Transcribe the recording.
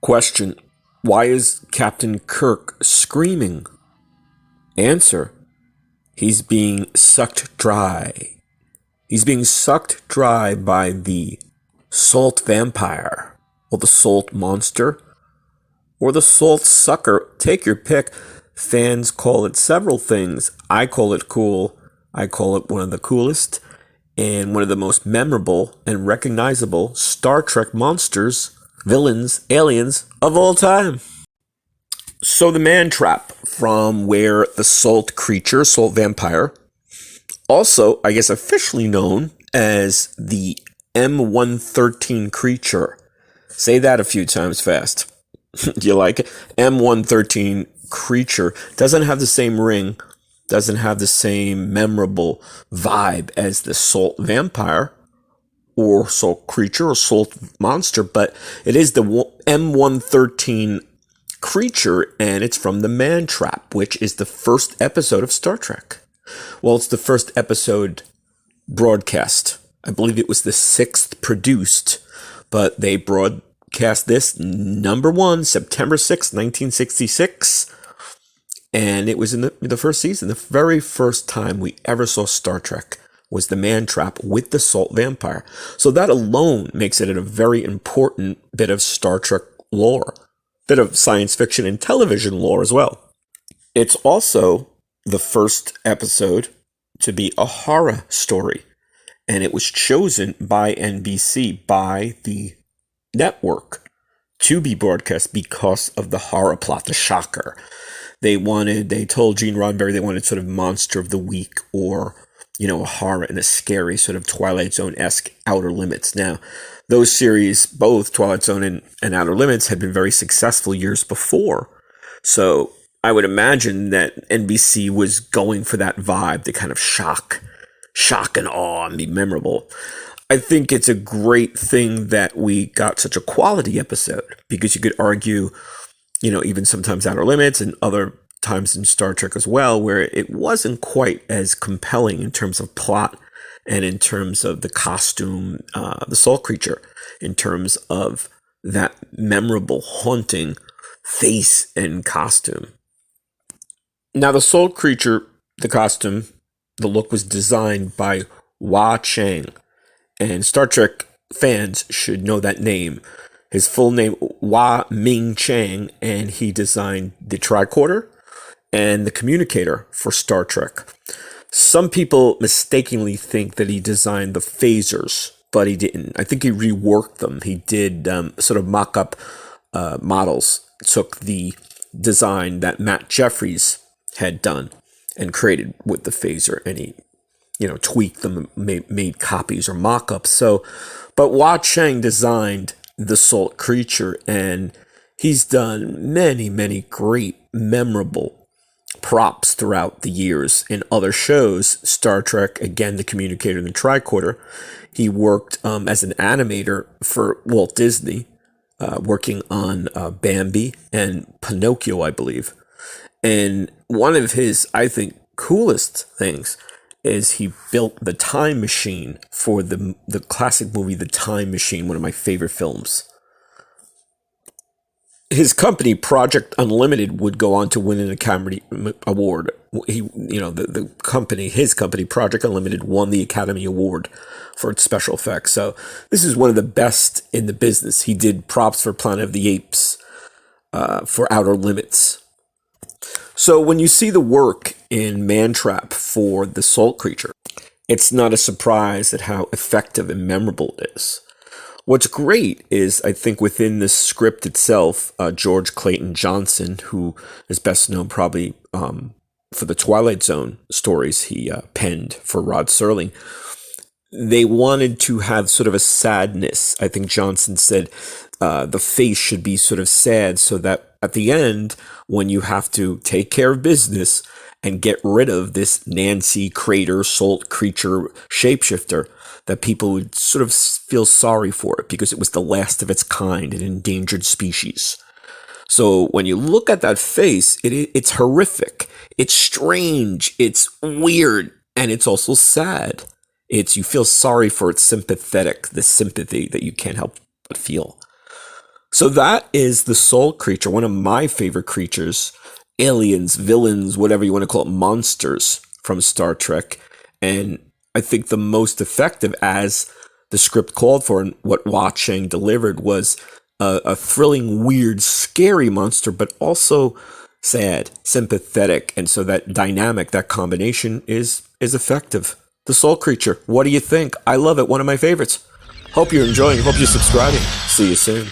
Question: why is Captain Kirk screaming? Answer: he's being sucked dry. He's being sucked dry by the salt vampire, or the salt monster, or the salt sucker. Take your pick. Fans call it several things. I call it cool. I call it one of the coolest and one of the most memorable and recognizable Star Trek monsters, villains, aliens of all time. So the man trap, from where the salt creature, salt vampire, also, I guess officially known as the M-113 creature. Say that a few times fast. Do you like it? M-113 creature doesn't have the same ring, doesn't have the same memorable vibe as the salt vampire or salt creature or salt monster, but it is the M-113 creature, and it's from the Man Trap, which is the first episode of Star Trek. Well, it's the first episode broadcast. I believe it was the 6th produced, but they broadcast this number 1, September 6th, 1966. And it was in the first season. The very first time we ever saw Star Trek was the Man Trap with the salt vampire. So that alone makes it a very important bit of Star Trek lore, bit of science fiction and television lore as well. It's also the first episode to be a horror story, and it was chosen by NBC, by the network, to be broadcast because of the horror plot, the shocker. They told Gene Roddenberry they wanted sort of monster of the week, or, a horror and a scary sort of Twilight Zone-esque Outer Limits. Now, those series, both Twilight Zone and Outer Limits, had been very successful years before. So I would imagine that NBC was going for that vibe, the kind of shock and awe, and be memorable. I think it's a great thing that we got such a quality episode, because you could argue, even sometimes Outer Limits and other times in Star Trek as well, where it wasn't quite as compelling in terms of plot and in terms of the costume, the salt creature, in terms of that memorable, haunting face and costume. Now, the salt creature, the costume, the look was designed by Chang, and Star Trek fans should know that name. His full name, Ming Chang, and he designed the tricorder and the communicator for Star Trek. Some people mistakenly think that he designed the phasers, but he didn't. I think he reworked them. He did sort of mock-up models, took the design that Matt Jeffries had done and created with the phaser, and he, tweaked them, made copies or mock-ups. But Chang designed the salt creature, and he's done many, many great, memorable props throughout the years in other shows. Star Trek, again, the communicator and the tricorder. He worked as an animator for Walt Disney, working on Bambi and Pinocchio, I believe. And one of his, I think, coolest things is he built the time machine for the classic movie The Time Machine, one of my favorite films. His company, Project Unlimited, would go on to win an Academy Award. His company, Project Unlimited, won the Academy Award for its special effects. So this is one of the best in the business. He did props for Planet of the Apes, for Outer Limits. So when you see the work in Man Trap for the salt creature, it's not a surprise at how effective and memorable it is. What's great is, I think, within the script itself, George Clayton Johnson, who is best known probably for the Twilight Zone stories he penned for Rod Serling, they wanted to have sort of a sadness. I think Johnson said the face should be sort of sad, so that at the end, when you have to take care of business and get rid of this Nancy Crater salt creature shapeshifter, that people would sort of feel sorry for it because it was the last of its kind, an endangered species. So when you look at that face, it's horrific, it's strange, it's weird, and it's also sad. You feel sorry for its sympathetic, the sympathy that you can't help but feel. So that is the Soul Creature, one of my favorite creatures. Aliens, villains, whatever you want to call it, monsters from Star Trek. And I think the most effective, as the script called for and what Chang delivered, was a thrilling, weird, scary monster, but also sad, sympathetic. And so that dynamic, that combination is effective. The Soul Creature, what do you think? I love it. One of my favorites. Hope you're enjoying. Hope you're subscribing. See you soon.